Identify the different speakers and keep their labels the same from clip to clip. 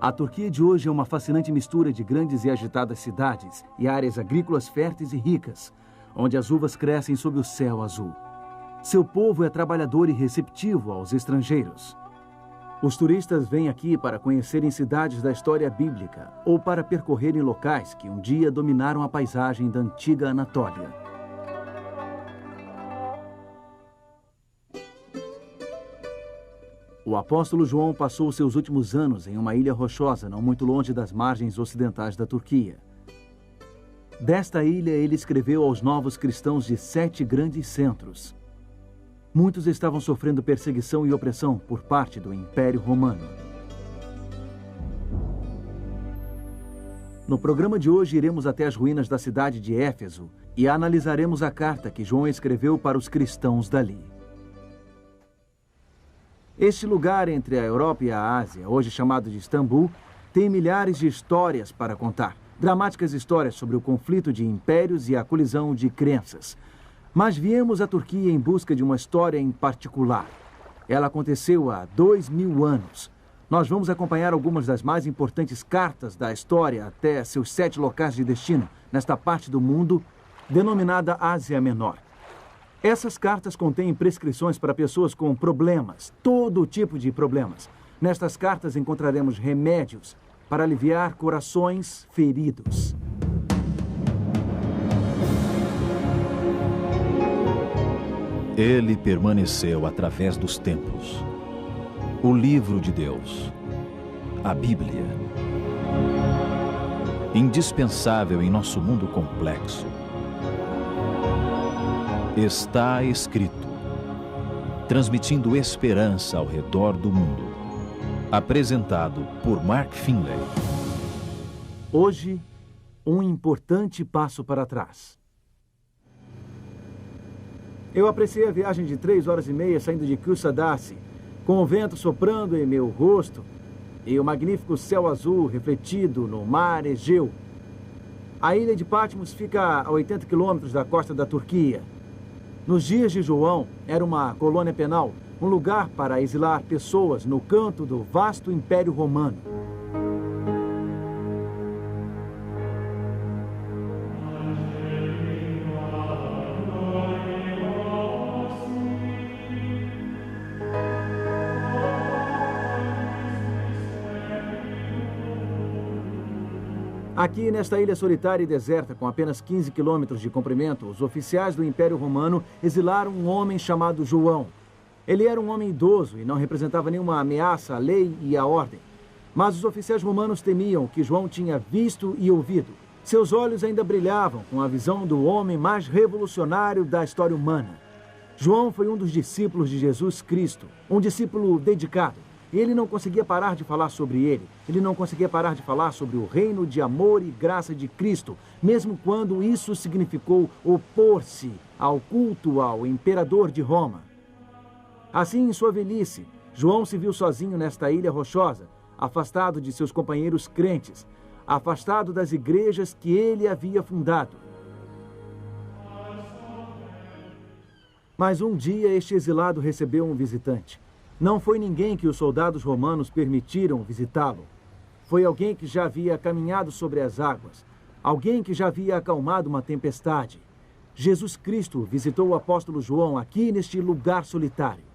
Speaker 1: A Turquia de hoje é uma fascinante mistura de grandes e agitadas cidades e áreas agrícolas férteis e ricas, onde as uvas crescem sob o céu azul. Seu povo é trabalhador e receptivo aos estrangeiros. Os turistas vêm aqui para conhecerem cidades da história bíblica ou para percorrerem locais que um dia dominaram a paisagem da antiga Anatólia. O apóstolo João passou seus últimos anos em uma ilha rochosa não muito longe das margens ocidentais da Turquia. Desta ilha, ele escreveu aos novos cristãos de 7 grandes centros. Muitos estavam sofrendo perseguição e opressão por parte do Império Romano. No programa de hoje, iremos até as ruínas da cidade de Éfeso e analisaremos a carta que João escreveu para os cristãos dali. Este lugar entre a Europa e a Ásia, hoje chamado de Istambul, tem milhares de histórias para contar. Dramáticas histórias sobre o conflito de impérios e a colisão de crenças. Mas viemos à Turquia em busca de uma história em particular. Ela aconteceu há 2000 anos. Nós vamos acompanhar algumas das mais importantes cartas da história até seus 7 locais de destino, nesta parte do mundo, denominada Ásia Menor. Essas cartas contêm prescrições para pessoas com problemas, todo tipo de problemas. Nestas cartas encontraremos remédios para aliviar corações feridos.
Speaker 2: Ele permaneceu através dos tempos. O livro de Deus, a Bíblia. Indispensável em nosso mundo complexo. Está escrito, transmitindo esperança ao redor do mundo. Apresentado por Mark Finley.
Speaker 1: Hoje, um importante passo para trás. Eu apreciei a viagem de 3 horas e meia saindo de Kusadasi, com o vento soprando em meu rosto e o magnífico céu azul refletido no mar Egeu. A ilha de Patmos fica a 80 quilômetros da costa da Turquia. Nos dias de João, era uma colônia penal, um lugar para exilar pessoas no canto do vasto Império Romano. Aqui, nesta ilha solitária e deserta, com apenas 15 quilômetros de comprimento, os oficiais do Império Romano exilaram um homem chamado João. Ele era um homem idoso e não representava nenhuma ameaça à lei e à ordem. Mas os oficiais romanos temiam o que João tinha visto e ouvido. Seus olhos ainda brilhavam com a visão do homem mais revolucionário da história humana. João foi um dos discípulos de Jesus Cristo, um discípulo dedicado. E ele não conseguia parar de falar sobre ele. Ele não conseguia parar de falar sobre o reino de amor e graça de Cristo, mesmo quando isso significou opor-se ao culto ao imperador de Roma. Assim, em sua velhice, João se viu sozinho nesta ilha rochosa, afastado de seus companheiros crentes, afastado das igrejas que ele havia fundado. Mas um dia este exilado recebeu um visitante. Não foi ninguém que os soldados romanos permitiram visitá-lo. Foi alguém que já havia caminhado sobre as águas, alguém que já havia acalmado uma tempestade. Jesus Cristo visitou o apóstolo João aqui neste lugar solitário.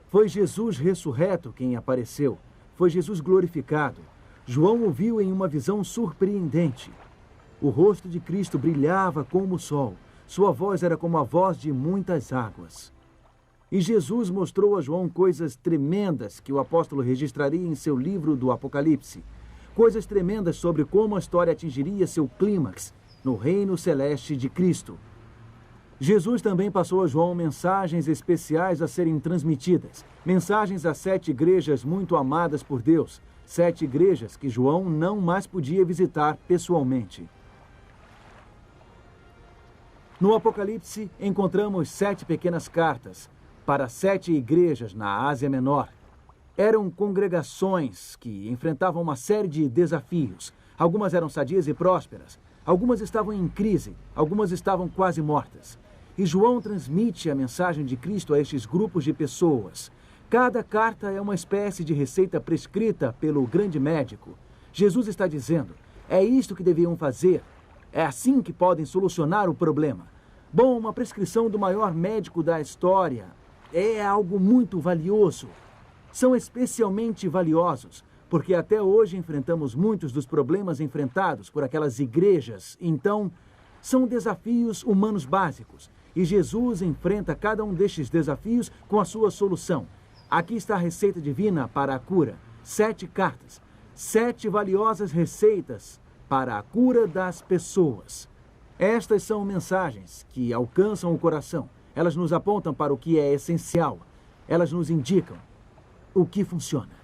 Speaker 1: Foi Jesus ressurreto quem apareceu. Foi Jesus glorificado. João o viu em uma visão surpreendente. O rosto de Cristo brilhava como o sol. Sua voz era como a voz de muitas águas. E Jesus mostrou a João coisas tremendas que o apóstolo registraria em seu livro do Apocalipse. Coisas tremendas sobre como a história atingiria seu clímax no reino celeste de Cristo. Jesus também passou a João mensagens especiais a serem transmitidas. Mensagens a 7 igrejas muito amadas por Deus. 7 igrejas que João não mais podia visitar pessoalmente. No Apocalipse, encontramos 7 pequenas cartas para 7 igrejas na Ásia Menor. Eram congregações que enfrentavam uma série de desafios. Algumas eram sadias e prósperas, algumas estavam em crise, algumas estavam quase mortas. E João transmite a mensagem de Cristo a estes grupos de pessoas Cada carta é uma espécie de receita prescrita pelo grande médico. Jesus está dizendo, é isto que deviam fazer. É assim que podem solucionar o problema. Bom, uma prescrição do maior médico da história é algo muito valioso. São especialmente valiosos, porque até hoje enfrentamos muitos dos problemas enfrentados por aquelas igrejas. Então, são desafios humanos básicos. E Jesus enfrenta cada um destes desafios com a sua solução. Aqui está a receita divina para a cura. 7 cartas. 7 valiosas receitas para a cura das pessoas. Estas são mensagens que alcançam o coração. Elas nos apontam para o que é essencial. Elas nos indicam o que funciona.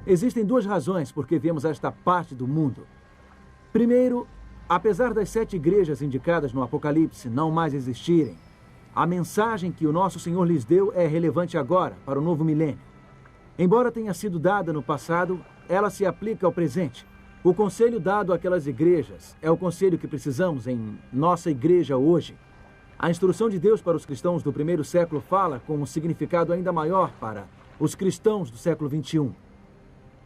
Speaker 1: Existem 2 razões por que vemos esta parte do mundo. Primeiro, apesar das 7 igrejas indicadas no Apocalipse não mais existirem, a mensagem que o nosso Senhor lhes deu é relevante agora, para o novo milênio. Embora tenha sido dada no passado, ela se aplica ao presente. O conselho dado àquelas igrejas é o conselho que precisamos em nossa igreja hoje. A instrução de Deus para os cristãos do primeiro século fala com um significado ainda maior para os cristãos do século XXI.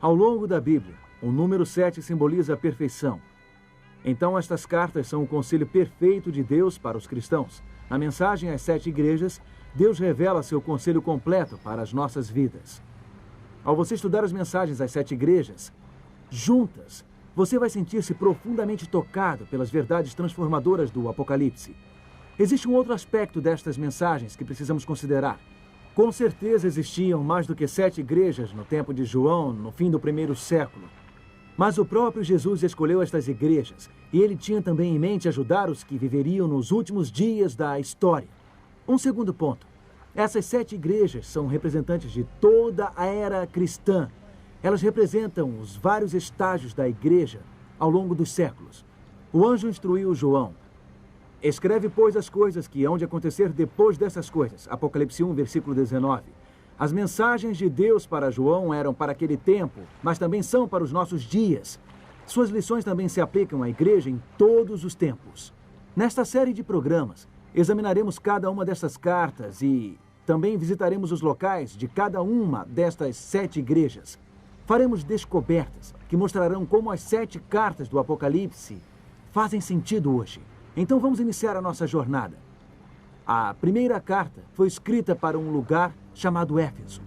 Speaker 1: Ao longo da Bíblia, o número 7 simboliza a perfeição. Então, estas cartas são o conselho perfeito de Deus para os cristãos. Na mensagem às 7 igrejas, Deus revela seu conselho completo para as nossas vidas. Ao você estudar as mensagens às 7 igrejas, juntas, você vai sentir-se profundamente tocado pelas verdades transformadoras do Apocalipse. Existe um outro aspecto destas mensagens que precisamos considerar. Com certeza existiam mais do que 7 igrejas no tempo de João, no fim do primeiro século. Mas o próprio Jesus escolheu estas igrejas, e ele tinha também em mente ajudar os que viveriam nos últimos dias da história. Um segundo ponto. Essas 7 igrejas são representantes de toda a era cristã. Elas representam os vários estágios da igreja ao longo dos séculos. O anjo instruiu João. Escreve, pois, as coisas que hão de acontecer depois dessas coisas. Apocalipse 1, versículo 19. As mensagens de Deus para João eram para aquele tempo, mas também são para os nossos dias. Suas lições também se aplicam à igreja em todos os tempos. Nesta série de programas, examinaremos cada uma dessas cartas e também visitaremos os locais de cada uma destas 7 igrejas. Faremos descobertas que mostrarão como as 7 cartas do Apocalipse fazem sentido hoje. Então vamos iniciar a nossa jornada. A primeira carta foi escrita para um lugar chamado Éfeso.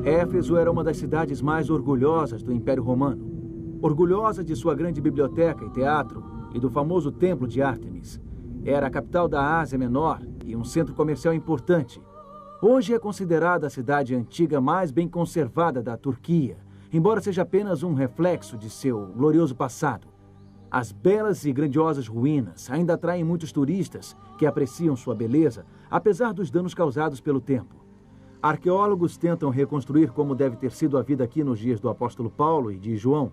Speaker 1: Éfeso era uma das cidades mais orgulhosas do Império Romano. Orgulhosa de sua grande biblioteca e teatro e do famoso templo de Ártemis. Era a capital da Ásia Menor e um centro comercial importante. Hoje é considerada a cidade antiga mais bem conservada da Turquia, embora seja apenas um reflexo de seu glorioso passado. As belas e grandiosas ruínas ainda atraem muitos turistas que apreciam sua beleza, apesar dos danos causados pelo tempo. Arqueólogos tentam reconstruir como deve ter sido a vida aqui nos dias do apóstolo Paulo e de João,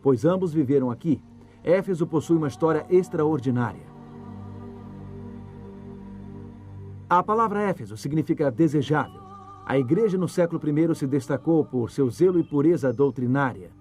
Speaker 1: pois ambos viveram aqui. Éfeso possui uma história extraordinária. A palavra Éfeso significa desejável. A igreja no século I se destacou por seu zelo e pureza doutrinária.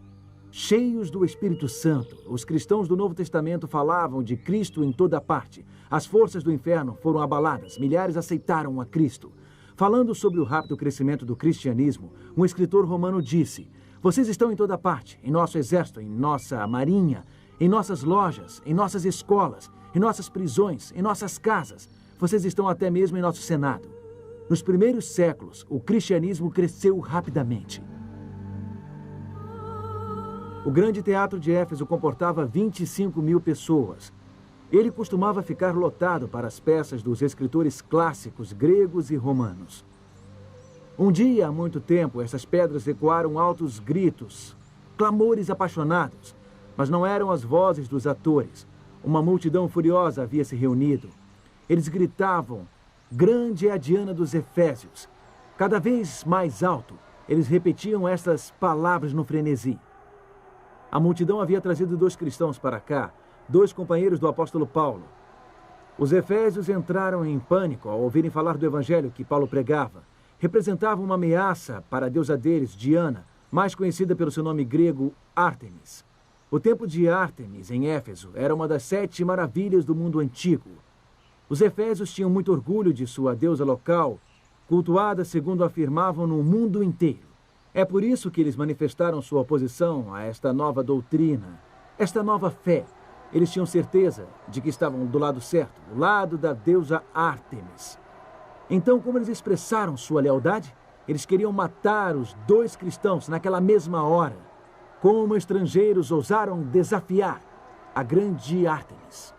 Speaker 1: Cheios do Espírito Santo, os cristãos do Novo Testamento falavam de Cristo em toda parte. As forças do inferno foram abaladas, milhares aceitaram a Cristo. Falando sobre o rápido crescimento do cristianismo, um escritor romano disse: "Vocês estão em toda parte, em nosso exército, em nossa marinha, em nossas lojas, em nossas escolas, em nossas prisões, em nossas casas. Vocês estão até mesmo em nosso Senado." Nos primeiros séculos, o cristianismo cresceu rapidamente. O grande teatro de Éfeso comportava 25 mil pessoas. Ele costumava ficar lotado para as peças dos escritores clássicos gregos e romanos. Um dia, há muito tempo, essas pedras ecoaram altos gritos, clamores apaixonados, mas não eram as vozes dos atores. Uma multidão furiosa havia se reunido. Eles gritavam: "Grande é a Diana dos Efésios." Cada vez mais alto, eles repetiam estas palavras no frenesi. A multidão havia trazido 2 cristãos para cá 2 companheiros do apóstolo Paulo. Os efésios entraram em pânico ao ouvirem falar do evangelho que Paulo pregava. Representava uma ameaça para a deusa deles, Diana, mais conhecida pelo seu nome grego, Ártemis. O templo de Ártemis, em Éfeso, era uma das 7 maravilhas do mundo antigo. Os efésios tinham muito orgulho de sua deusa local, cultuada, segundo afirmavam, no mundo inteiro. É por isso que eles manifestaram sua oposição a esta nova doutrina, esta nova fé. Eles tinham certeza de que estavam do lado certo, o lado da deusa Ártemis. Então, como eles expressaram sua lealdade? Eles queriam matar os 2 cristãos naquela mesma hora. Como estrangeiros ousaram desafiar a grande Ártemis.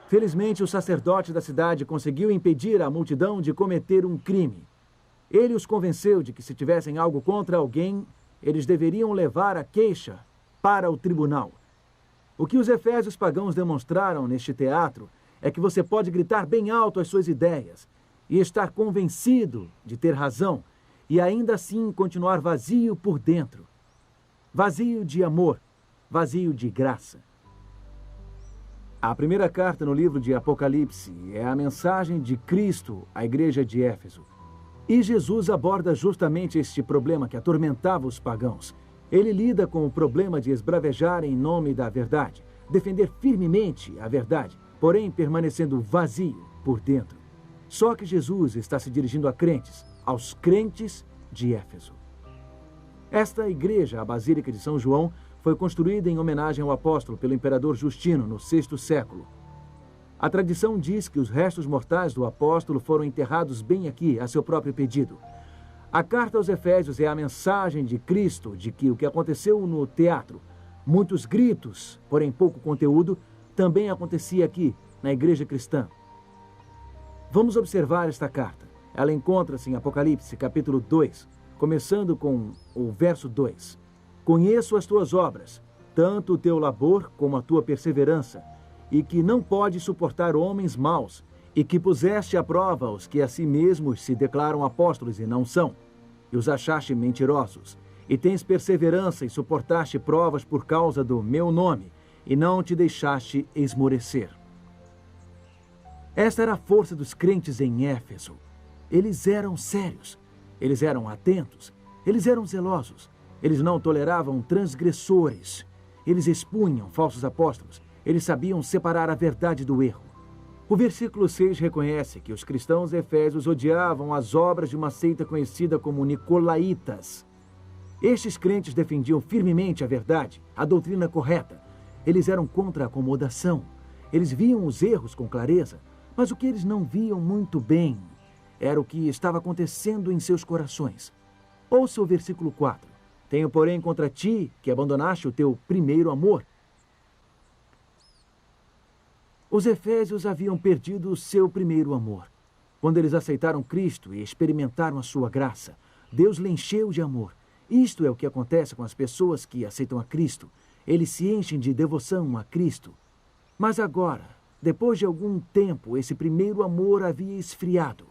Speaker 1: Felizmente, o sacerdote da cidade conseguiu impedir a multidão de cometer um crime. Ele os convenceu de que se tivessem algo contra alguém, eles deveriam levar a queixa para o tribunal. O que os efésios pagãos demonstraram neste teatro é que você pode gritar bem alto as suas ideias e estar convencido de ter razão e ainda assim continuar vazio por dentro. Vazio de amor, vazio de graça. A primeira carta no livro de Apocalipse é a mensagem de Cristo à igreja de Éfeso. E Jesus aborda justamente este problema que atormentava os pagãos. Ele lida com o problema de esbravejar em nome da verdade, defender firmemente a verdade, porém permanecendo vazio por dentro. Só que Jesus está se dirigindo a crentes, aos crentes de Éfeso. Esta igreja, a Basílica de São João, foi construída em homenagem ao apóstolo pelo imperador Justino no VI século. A tradição diz que os restos mortais do apóstolo foram enterrados bem aqui, a seu próprio pedido. A carta aos Efésios é a mensagem de Cristo de que o que aconteceu no teatro, muitos gritos, porém pouco conteúdo, também acontecia aqui, na igreja cristã. Vamos observar esta carta. Ela encontra-se em Apocalipse, capítulo 2, começando com o verso 2. Conheço as tuas obras, tanto o teu labor como a tua perseverança, e que não podes suportar homens maus, e que puseste à prova os que a si mesmos se declaram apóstolos e não são, e os achaste mentirosos, e tens perseverança e suportaste provas por causa do meu nome, e não te deixaste esmorecer. Esta era a força dos crentes em Éfeso. Eles eram sérios, eles eram atentos, eles eram zelosos, eles não toleravam transgressores, eles expunham falsos apóstolos, eles sabiam separar a verdade do erro. O versículo 6 reconhece que os cristãos efésios odiavam as obras de uma seita conhecida como Nicolaítas. Estes crentes defendiam firmemente a verdade, a doutrina correta. Eles eram contra a acomodação. Eles viam os erros com clareza, mas o que eles não viam muito bem era o que estava acontecendo em seus corações. Ouça o versículo 4. Tenho, porém, contra ti que abandonaste o teu primeiro amor. Os efésios haviam perdido o seu primeiro amor. Quando eles aceitaram Cristo e experimentaram a sua graça, Deus lhe encheu de amor. Isto é o que acontece com as pessoas que aceitam a Cristo. Eles se enchem de devoção a Cristo. Mas agora, depois de algum tempo, esse primeiro amor havia esfriado.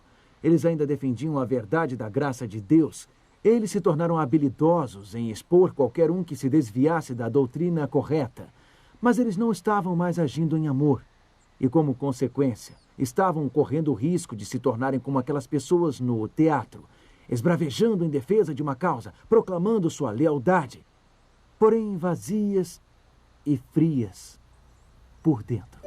Speaker 1: Eles ainda defendiam a verdade da graça de Deus. Eles se tornaram habilidosos em expor qualquer um que se desviasse da doutrina correta. Mas eles não estavam mais agindo em amor. E, como consequência, estavam correndo o risco de se tornarem como aquelas pessoas no teatro, esbravejando em defesa de uma causa, proclamando sua lealdade, porém vazias e frias por dentro.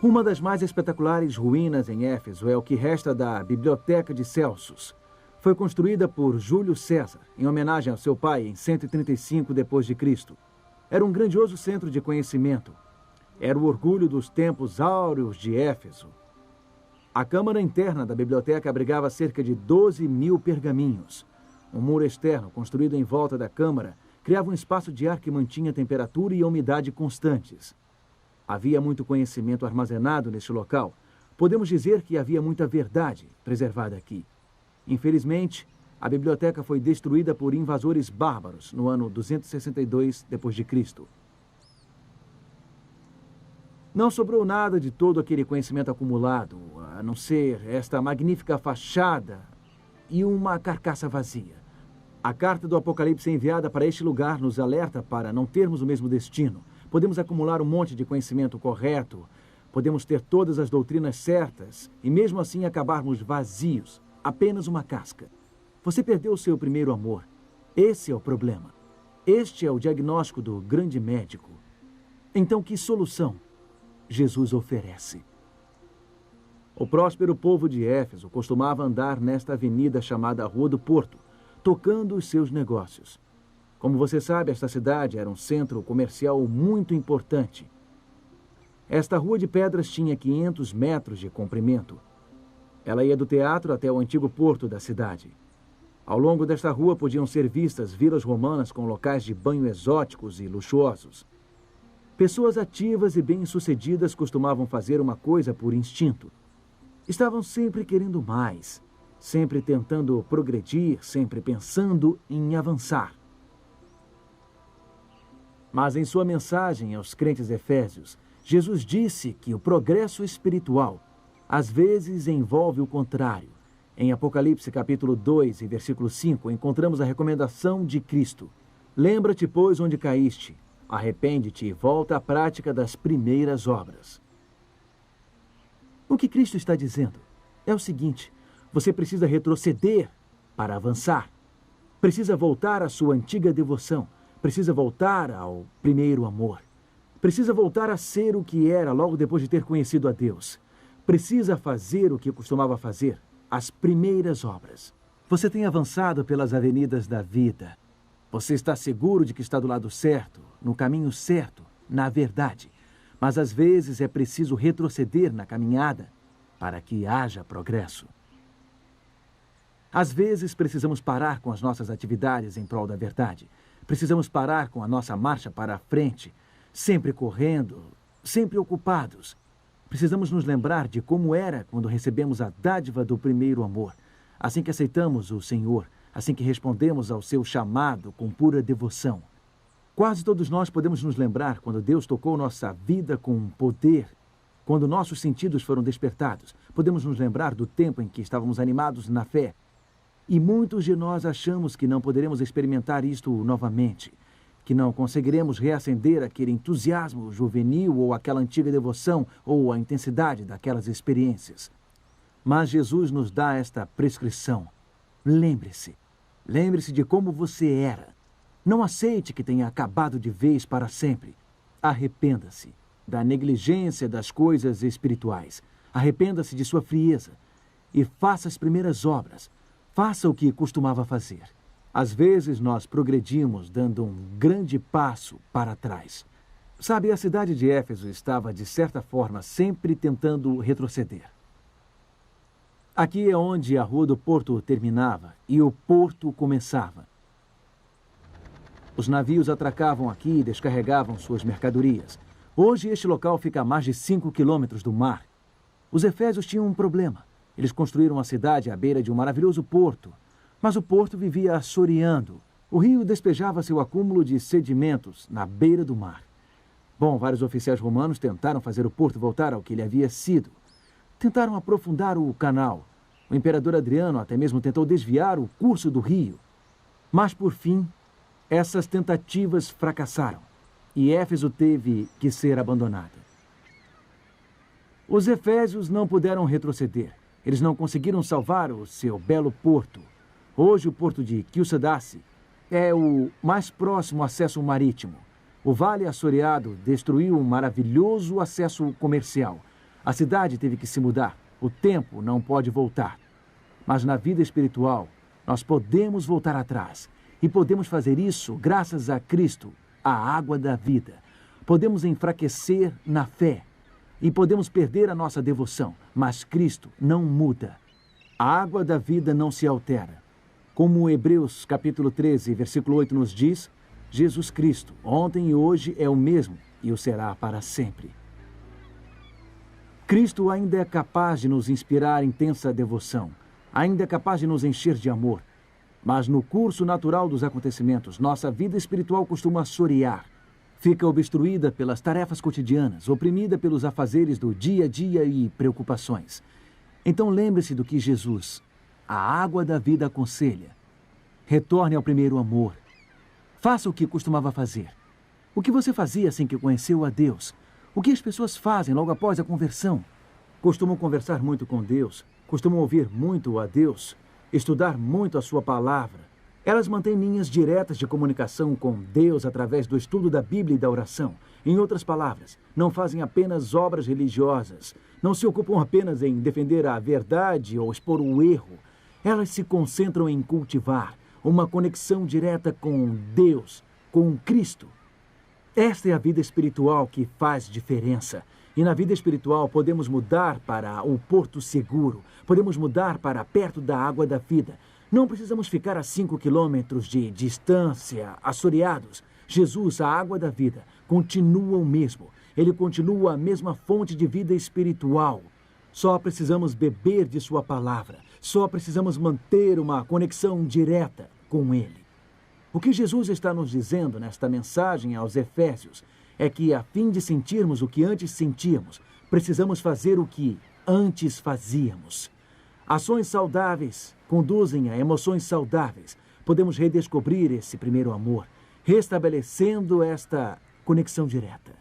Speaker 1: Uma das mais espetaculares ruínas em Éfeso é o que resta da Biblioteca de Celsus. Foi construída por Júlio César, em homenagem ao seu pai, em 135 d.C. Era um grandioso centro de conhecimento. Era o orgulho dos tempos áureos de Éfeso. A câmara interna da biblioteca abrigava cerca de 12.000 pergaminhos. Um muro externo, construído em volta da câmara, criava um espaço de ar que mantinha temperatura e umidade constantes. Havia muito conhecimento armazenado neste local. Podemos dizer que havia muita verdade preservada aqui. Infelizmente, a biblioteca foi destruída por invasores bárbaros no ano 262 d.C. Não sobrou nada de todo aquele conhecimento acumulado. a não ser esta magnífica fachada e uma carcaça vazia. A carta do Apocalipse enviada para este lugar nos alerta para não termos o mesmo destino. Podemos acumular um monte de conhecimento correto, podemos ter todas as doutrinas certas e mesmo assim acabarmos vazios, apenas uma casca. Você perdeu o seu primeiro amor. Esse é o problema. Este é o diagnóstico do grande médico. Então, que solução Jesus oferece? O próspero povo de Éfeso costumava andar nesta avenida chamada Rua do Porto, tocando os seus negócios. Como você sabe, esta cidade era um centro comercial muito importante. Esta rua de pedras tinha 500 metros de comprimento. Ela ia do teatro até o antigo porto da cidade. Ao longo desta rua podiam ser vistas vilas romanas com locais de banho exóticos e luxuosos. Pessoas ativas e bem-sucedidas costumavam fazer uma coisa por instinto. Estavam sempre querendo mais, sempre tentando progredir, sempre pensando em avançar. Mas em sua mensagem aos crentes efésios, Jesus disse que o progresso espiritual às vezes envolve o contrário. Em Apocalipse capítulo 2 e versículo 5, encontramos a recomendação de Cristo. Lembra-te, pois, onde caíste. Arrepende-te e volta à prática das primeiras obras. O que Cristo está dizendo é o seguinte: você precisa retroceder para avançar. Precisa voltar à sua antiga devoção. Precisa voltar ao primeiro amor. Precisa voltar a ser o que era logo depois de ter conhecido a Deus. Precisa fazer o que costumava fazer, as primeiras obras. Você tem avançado pelas avenidas da vida. Você está seguro de que está do lado certo, no caminho certo, na verdade. Mas às vezes é preciso retroceder na caminhada para que haja progresso. Às vezes precisamos parar com as nossas atividades em prol da verdade. Precisamos parar com a nossa marcha para a frente, sempre correndo, sempre ocupados. Precisamos nos lembrar de como era quando recebemos a dádiva do primeiro amor, assim que aceitamos o Senhor, assim que respondemos ao seu chamado com pura devoção. Quase todos nós podemos nos lembrar quando Deus tocou nossa vida com poder, quando nossos sentidos foram despertados. Podemos nos lembrar do tempo em que estávamos animados na fé. E muitos de nós achamos que não poderemos experimentar isto novamente, que não conseguiremos reacender aquele entusiasmo juvenil ou aquela antiga devoção ou a intensidade daquelas experiências. Mas Jesus nos dá esta prescrição. Lembre-se. Lembre-se de como você era. Não aceite que tenha acabado de vez para sempre. Arrependa-se da negligência das coisas espirituais. Arrependa-se de sua frieza e faça as primeiras obras. Faça o que costumava fazer. Às vezes nós progredimos dando um grande passo para trás. Sabe, a cidade de Éfeso estava, de certa forma, sempre tentando retroceder. Aqui é onde a Rua do Porto terminava e o porto começava. Os navios atracavam aqui e descarregavam suas mercadorias. Hoje este local fica a mais de 5 quilômetros do mar. Os efésios tinham um problema. Eles construíram a cidade à beira de um maravilhoso porto, mas o porto vivia assoreando. O rio despejava seu acúmulo de sedimentos na beira do mar. Bom, vários oficiais romanos tentaram fazer o porto voltar ao que ele havia sido. Tentaram aprofundar o canal. O imperador Adriano até mesmo tentou desviar o curso do rio. Mas, por fim, essas tentativas fracassaram e Éfeso teve que ser abandonada. Os efésios não puderam retroceder. Eles não conseguiram salvar o seu belo porto. Hoje, o porto de Kilsadace é o mais próximo acesso marítimo. O vale assoreado destruiu um maravilhoso acesso comercial. A cidade teve que se mudar. O tempo não pode voltar. Mas na vida espiritual, nós podemos voltar atrás. E podemos fazer isso graças a Cristo, a água da vida. Podemos enfraquecer na fé. E podemos perder a nossa devoção, mas Cristo não muda. A água da vida não se altera. Como Hebreus capítulo 13, versículo 8 nos diz, Jesus Cristo, ontem e hoje é o mesmo e o será para sempre. Cristo ainda é capaz de nos inspirar intensa devoção, ainda é capaz de nos encher de amor. Mas no curso natural dos acontecimentos, nossa vida espiritual costuma assorear. Fica obstruída pelas tarefas cotidianas, oprimida pelos afazeres do dia a dia e preocupações. Então lembre-se do que Jesus, a água da vida, aconselha. Retorne ao primeiro amor. Faça o que costumava fazer. O que você fazia assim que conheceu a Deus? O que as pessoas fazem logo após a conversão? Costumam conversar muito com Deus, costumam ouvir muito a Deus, estudar muito a sua palavra. Elas mantêm linhas diretas de comunicação com Deus através do estudo da Bíblia e da oração. Em outras palavras, não fazem apenas obras religiosas, não se ocupam apenas em defender a verdade ou expor o erro. Elas se concentram em cultivar uma conexão direta com Deus, com Cristo. Esta é a vida espiritual que faz diferença. E na vida espiritual podemos mudar para o porto seguro, podemos mudar para perto da água da vida. Não precisamos ficar a 5 quilômetros de distância, assoreados. Jesus, a água da vida, continua o mesmo. Ele continua a mesma fonte de vida espiritual. Só precisamos beber de sua palavra. Só precisamos manter uma conexão direta com Ele. O que Jesus está nos dizendo nesta mensagem aos Efésios é que, a fim de sentirmos o que antes sentíamos, precisamos fazer o que antes fazíamos. Ações saudáveis conduzem a emoções saudáveis. Podemos redescobrir esse primeiro amor, restabelecendo esta conexão direta.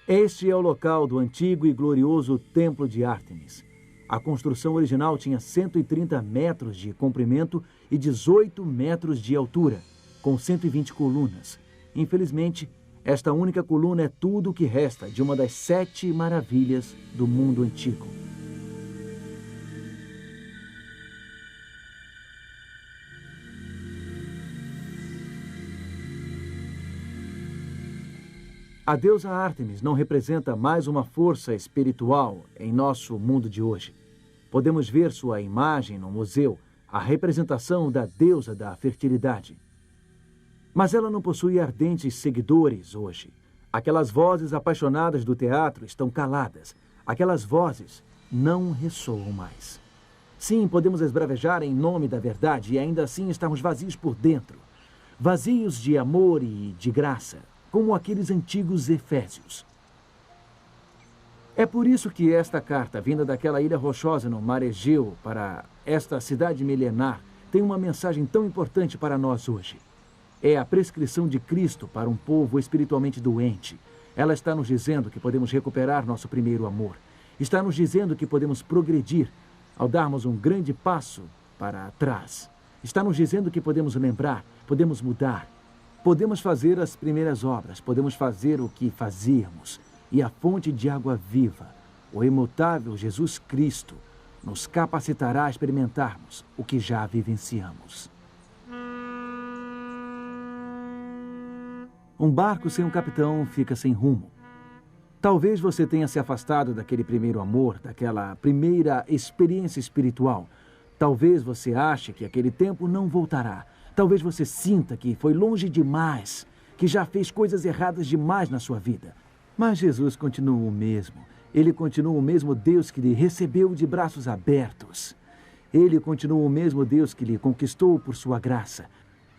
Speaker 1: Este é o local do antigo e glorioso Templo de Ártemis. A construção original tinha 130 metros de comprimento e 18 metros de altura, com 120 colunas. Infelizmente, esta única coluna é tudo o que resta de uma das 7 maravilhas do mundo antigo. A deusa Ártemis não representa mais uma força espiritual em nosso mundo de hoje. Podemos ver sua imagem no museu, a representação da deusa da fertilidade. Mas ela não possui ardentes seguidores hoje. Aquelas vozes apaixonadas do teatro estão caladas. Aquelas vozes não ressoam mais. Sim, podemos esbravejar em nome da verdade e ainda assim estarmos vazios por dentro. Vazios de amor e de graça, como aqueles antigos Efésios. É por isso que esta carta, vinda daquela ilha rochosa no mar Egeu para esta cidade milenar, tem uma mensagem tão importante para nós hoje. É a prescrição de Cristo para um povo espiritualmente doente. Ela está nos dizendo que podemos recuperar nosso primeiro amor. Está nos dizendo que podemos progredir ao darmos um grande passo para trás. Está nos dizendo que podemos lembrar, podemos mudar. Podemos fazer as primeiras obras, podemos fazer o que fazíamos. E a fonte de água viva, o imutável Jesus Cristo, nos capacitará a experimentarmos o que já vivenciamos. Um barco sem um capitão fica sem rumo. Talvez você tenha se afastado daquele primeiro amor, daquela primeira experiência espiritual. Talvez você ache que aquele tempo não voltará. Talvez você sinta que foi longe demais, que já fez coisas erradas demais na sua vida. Mas Jesus continua o mesmo. Ele continua o mesmo Deus que lhe recebeu de braços abertos. Ele continua o mesmo Deus que lhe conquistou por sua graça.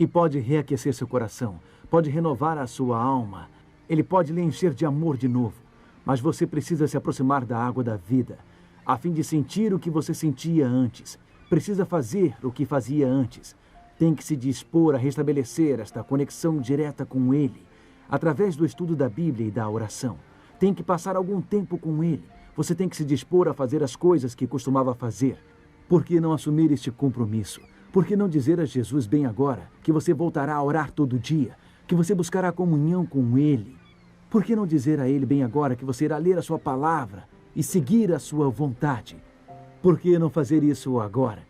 Speaker 1: E pode reaquecer seu coração, pode renovar a sua alma. Ele pode lhe encher de amor de novo. Mas você precisa se aproximar da água da vida, a fim de sentir o que você sentia antes. Precisa fazer o que fazia antes. Tem que se dispor a restabelecer esta conexão direta com Ele, através do estudo da Bíblia e da oração. Tem que passar algum tempo com Ele. Você tem que se dispor a fazer as coisas que costumava fazer. Por que não assumir este compromisso? Por que não dizer a Jesus bem agora que você voltará a orar todo dia, que você buscará comunhão com Ele? Por que não dizer a Ele bem agora que você irá ler a sua palavra e seguir a sua vontade? Por que não fazer isso agora?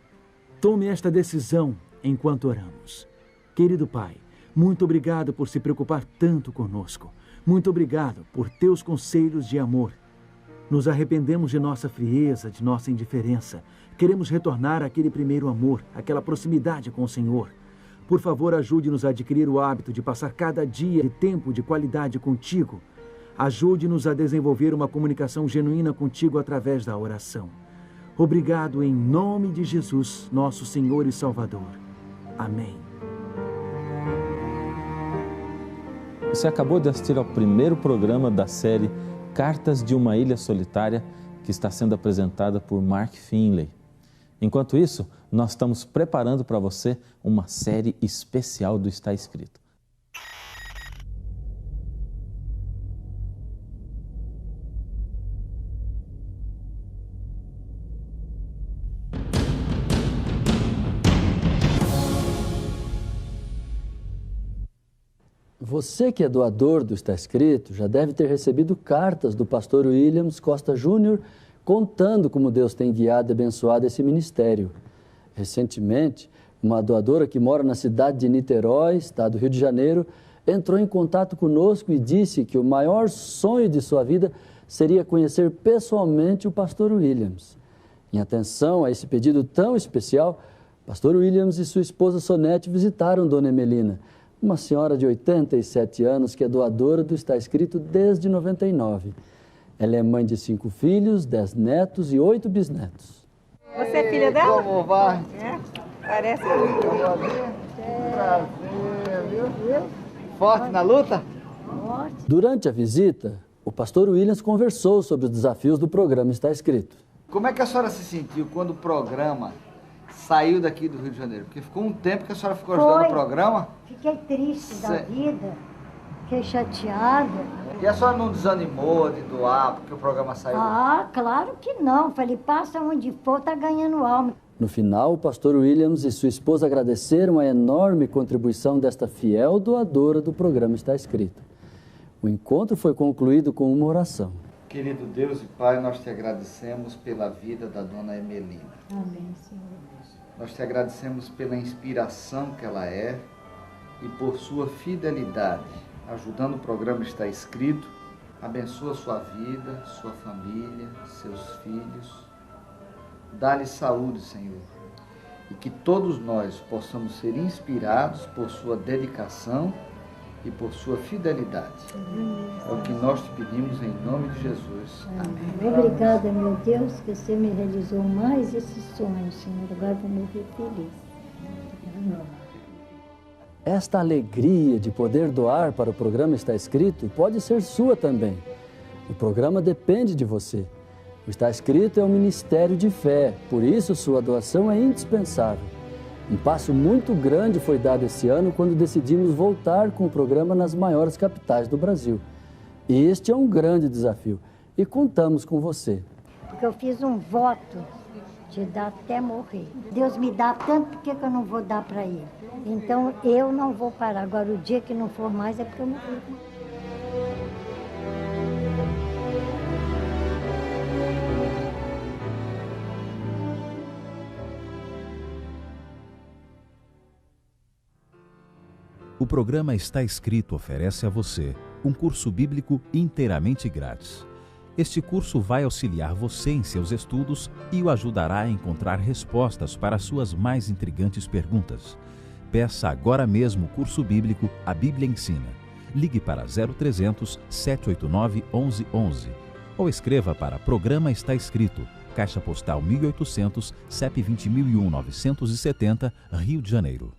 Speaker 1: Tome esta decisão enquanto oramos. Querido Pai, muito obrigado por se preocupar tanto conosco. Muito obrigado por teus conselhos de amor. Nos arrependemos de nossa frieza, de nossa indiferença. Queremos retornar àquele primeiro amor, àquela proximidade com o Senhor. Por favor, ajude-nos a adquirir o hábito de passar cada dia de tempo de qualidade contigo. Ajude-nos a desenvolver uma comunicação genuína contigo através da oração. Obrigado em nome de Jesus, nosso Senhor e Salvador. Amém.
Speaker 3: Você acabou de assistir ao primeiro programa da série Cartas de uma Ilha Solitária, que está sendo apresentada por Mark Finley. Enquanto isso, nós estamos preparando para você uma série especial do Está Escrito.
Speaker 4: Você que é doador do Está Escrito já deve ter recebido cartas do pastor Williams Costa Júnior contando como Deus tem guiado e abençoado esse ministério. Recentemente, uma doadora que mora na cidade de Niterói, estado do Rio de Janeiro, entrou em contato conosco e disse que o maior sonho de sua vida seria conhecer pessoalmente o pastor Williams. Em atenção a esse pedido tão especial, pastor Williams e sua esposa Sonete visitaram Dona Emelina, uma senhora de 87 anos que é doadora do Está Escrito desde 99. Ela é mãe de 5 filhos, 10 netos e 8 bisnetos.
Speaker 5: Você é filha dela?
Speaker 6: Como vai?
Speaker 5: É, parece muito.
Speaker 6: Prazer, viu? Forte na luta?
Speaker 4: Durante a visita, o pastor Williams conversou sobre os desafios do programa Está Escrito.
Speaker 6: Como é que a senhora se sentiu quando o programa saiu daqui do Rio de Janeiro? Porque ficou um tempo que a senhora ficou ajudando o programa.
Speaker 7: Fiquei triste da vida, fiquei chateada.
Speaker 6: E a senhora não desanimou de doar porque o programa saiu?
Speaker 7: Ah, claro que não. Falei, passa onde for, tá ganhando alma.
Speaker 4: No final, o pastor Williams e sua esposa agradeceram a enorme contribuição desta fiel doadora do programa Está Escrito. O encontro foi concluído com uma oração.
Speaker 6: Querido Deus e Pai, nós te agradecemos pela vida da dona Emelina.
Speaker 7: Amém, Senhor.
Speaker 6: Nós te agradecemos pela inspiração que ela é e por sua fidelidade, ajudando o programa Está Escrito. Abençoa sua vida, sua família, seus filhos. Dá-lhe saúde, Senhor, e que todos nós possamos ser inspirados por sua dedicação e por sua fidelidade. É o que nós te pedimos em nome de Jesus. Amém.
Speaker 7: Obrigada, meu Deus, que você me realizou mais esse sonho, Senhor. Agora vou morrer feliz. Amém.
Speaker 4: Esta alegria de poder doar para o programa Está Escrito pode ser sua também. O programa depende de você. O Está Escrito é um ministério de fé, por isso sua doação é indispensável. Um passo muito grande foi dado esse ano quando decidimos voltar com o programa nas maiores capitais do Brasil. E este é um grande desafio e contamos com você.
Speaker 7: Porque eu fiz um voto de dar até morrer. Deus me dá tanto, por que eu não vou dar para ele? Então eu não vou parar. Agora o dia que não for mais é para eu morrer.
Speaker 2: O programa Está Escrito oferece a você um curso bíblico inteiramente grátis. Este curso vai auxiliar você em seus estudos e o ajudará a encontrar respostas para suas mais intrigantes perguntas. Peça agora mesmo o curso bíblico A Bíblia Ensina. Ligue para 0300 789 1111 ou escreva para Programa Está Escrito, Caixa Postal 1800, CEP 20.001 970, Rio de Janeiro.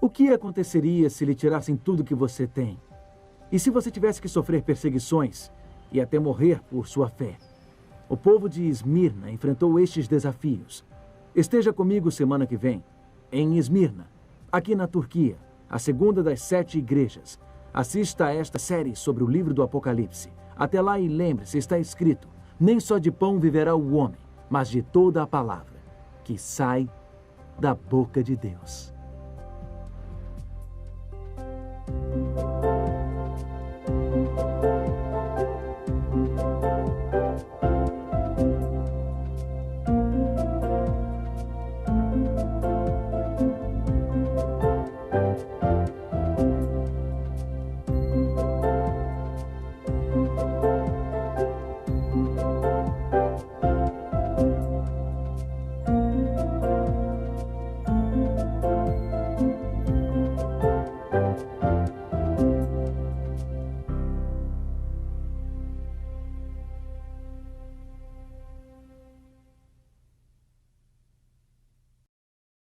Speaker 1: O que aconteceria se lhe tirassem tudo que você tem? E se você tivesse que sofrer perseguições e até morrer por sua fé? O povo de Esmirna enfrentou estes desafios. Esteja comigo semana que vem, em Esmirna, aqui na Turquia, a segunda das 7 igrejas. Assista a esta série sobre o livro do Apocalipse. Até lá e lembre-se, está escrito, nem só de pão viverá o homem, mas de toda a palavra que sai da boca de Deus.